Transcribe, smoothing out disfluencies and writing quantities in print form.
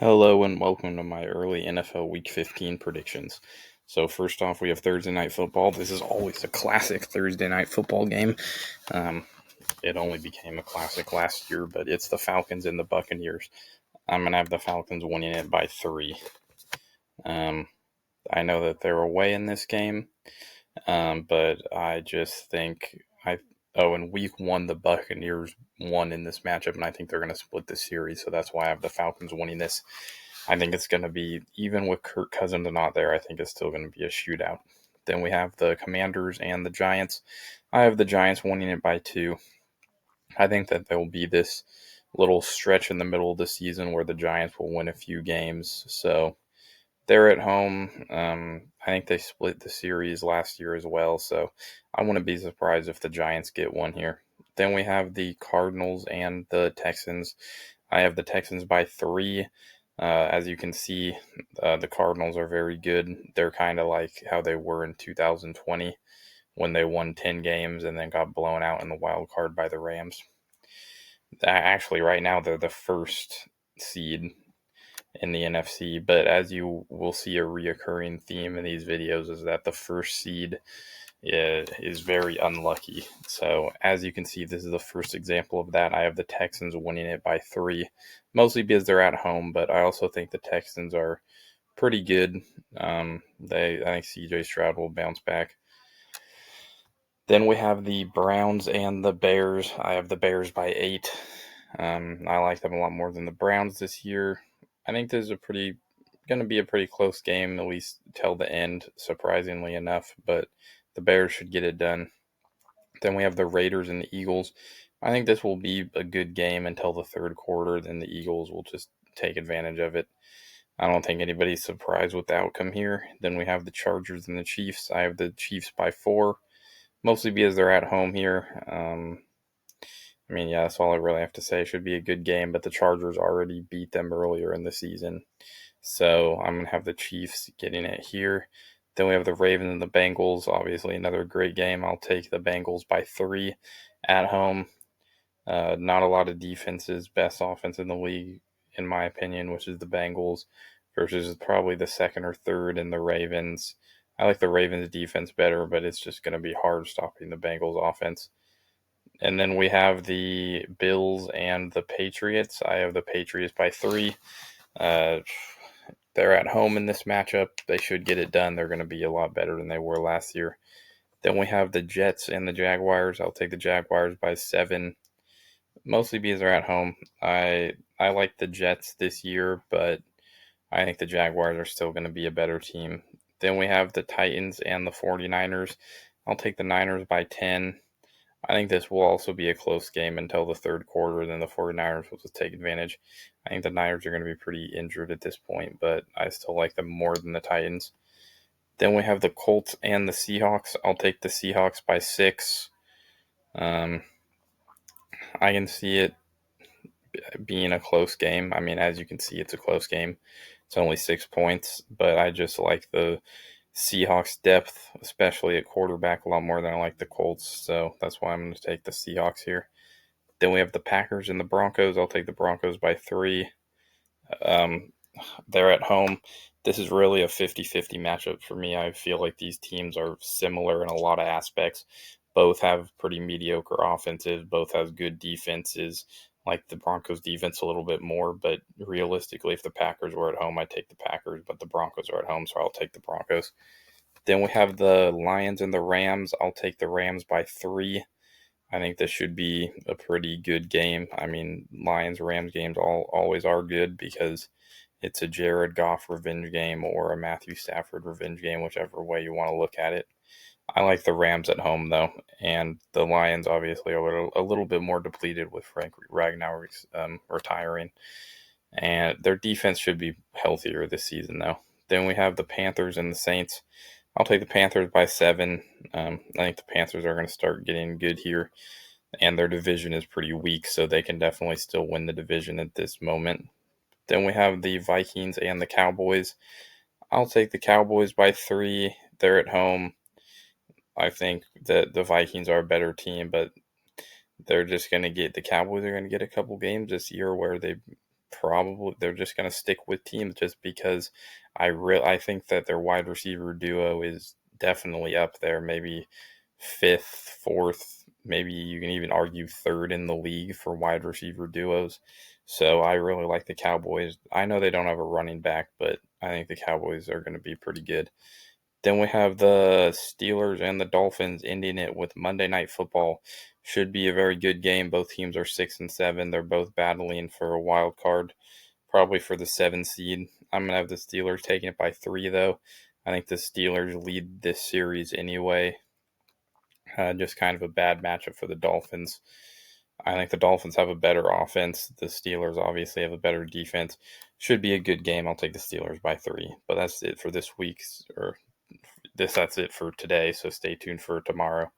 Hello and welcome to my early NFL Week 15 predictions. So first off, we have Thursday Night Football. This is always a classic Thursday Night Football game. Um, it only became a classic last year, but it's the Falcons and the Buccaneers. I'm going to have the Falcons winning it by 3. Um, I know that they're away in this game, but I just think in week 1, the Buccaneers won in this matchup, and I think they're going to split the series, so that's why I have the Falcons winning this. I think it's going to be, even with Kirk Cousins not there, I think it's still going to be a shootout. Then we have the Commanders and the Giants. I have the Giants winning it by 2. I think that there will be this little stretch in the middle of the season where the Giants will win a few games. So they're at home. I think they split the series last year as well. So I wouldn't be surprised if the Giants get one here. Then we have the Cardinals and the Texans. I have the Texans by 3. As you can see, the Cardinals are very good. They're kind of like how they were in 2020 when they won 10 games and then got blown out in the wild card by the Rams. Actually, right now, they're the first seed in the NFC, but as you will see, a reoccurring theme in these videos is that the first seed is very unlucky. So as you can see, this is the first example of that. I have the Texans winning it by 3, mostly because they're at home, but I also think the Texans are pretty good. I think CJ Stroud will bounce back. Then we have the Browns and the Bears. I have the Bears by 8. I like them a lot more than the Browns this year. I think this is going to be a pretty close game, at least till the end, surprisingly enough. But the Bears should get it done. Then we have the Raiders and the Eagles. I think this will be a good game until the third quarter. Then the Eagles will just take advantage of it. I don't think anybody's surprised with the outcome here. Then we have the Chargers and the Chiefs. I have the Chiefs by 4, mostly because they're at home here. Yeah, that's all I really have to say. It should be a good game, but the Chargers already beat them earlier in the season. So I'm going to have the Chiefs getting it here. Then we have the Ravens and the Bengals. Obviously, another great game. I'll take the Bengals by 3 at home. Not a lot of defenses. Best offense in the league, in my opinion, which is the Bengals, versus probably the second or third in the Ravens. I like the Ravens defense better, but it's just going to be hard stopping the Bengals offense. And then we have the Bills and the Patriots. I have the Patriots by 3. Uh, they're at home in this matchup. They should get it done. They're going to be a lot better than they were last year. Then we have the Jets and the Jaguars. I'll take the Jaguars by 7, mostly because they're at home. I like the Jets this year, but I think the Jaguars are still going to be a better team. Then we have the Titans and the 49ers. I'll take the Niners by 10. I think this will also be a close game until the third quarter. Then the 49ers will just take advantage. I think the Niners are going to be pretty injured at this point, but I still like them more than the Titans. Then we have the Colts and the Seahawks. I'll take the Seahawks by 6. Um, I can see it being a close game. As you can see, it's a close game. It's only 6 points, but I just like the Seahawks depth, especially at quarterback, a lot more than I like the Colts. So that's why I'm going to take the Seahawks here. Then we have the Packers and the Broncos. I'll take the Broncos by 3. Um, they're at home. This is really a 50-50 matchup for me. I feel like these teams are similar in a lot of aspects. Both have pretty mediocre offenses. Both have good defenses. Like the Broncos defense a little bit more, but realistically, if the Packers were at home, I'd take the Packers, but the Broncos are at home, so I'll take the Broncos. Then we have the Lions and the Rams. I'll take the Rams by 3. I think this should be a pretty good game. Lions Rams games always are good because it's a Jared Goff revenge game or a Matthew Stafford revenge game, whichever way you want to look at it. I like the Rams at home though, and the Lions obviously are a little bit more depleted with Frank Ragnar retiring, and their defense should be healthier this season though. Then we have the Panthers and the Saints. I'll take the Panthers by 7. I think the Panthers are going to start getting good here, and their division is pretty weak, so they can definitely still win the division at this moment. Then we have the Vikings and the Cowboys. I'll take the Cowboys by 3. They're at home. I think that the Vikings are a better team, but the Cowboys are going to get a couple games this year where they probably they're just going to stick with teams just because I think that their wide receiver duo is definitely up there, maybe fifth, fourth, maybe you can even argue third in the league for wide receiver duos. So I really like the Cowboys. I know they don't have a running back, but I think the Cowboys are going to be pretty good. Then we have the Steelers and the Dolphins ending it with Monday Night Football. Should be a very good game. Both teams are 6-7. They're both battling for a wild card, probably for the 7 seed. I'm gonna have the Steelers taking it by 3, though. I think the Steelers lead this series anyway. Just kind of a bad matchup for the Dolphins. I think the Dolphins have a better offense. The Steelers obviously have a better defense. Should be a good game. I'll take the Steelers by 3. But that's it for this week's or that's it for today. So stay tuned for tomorrow.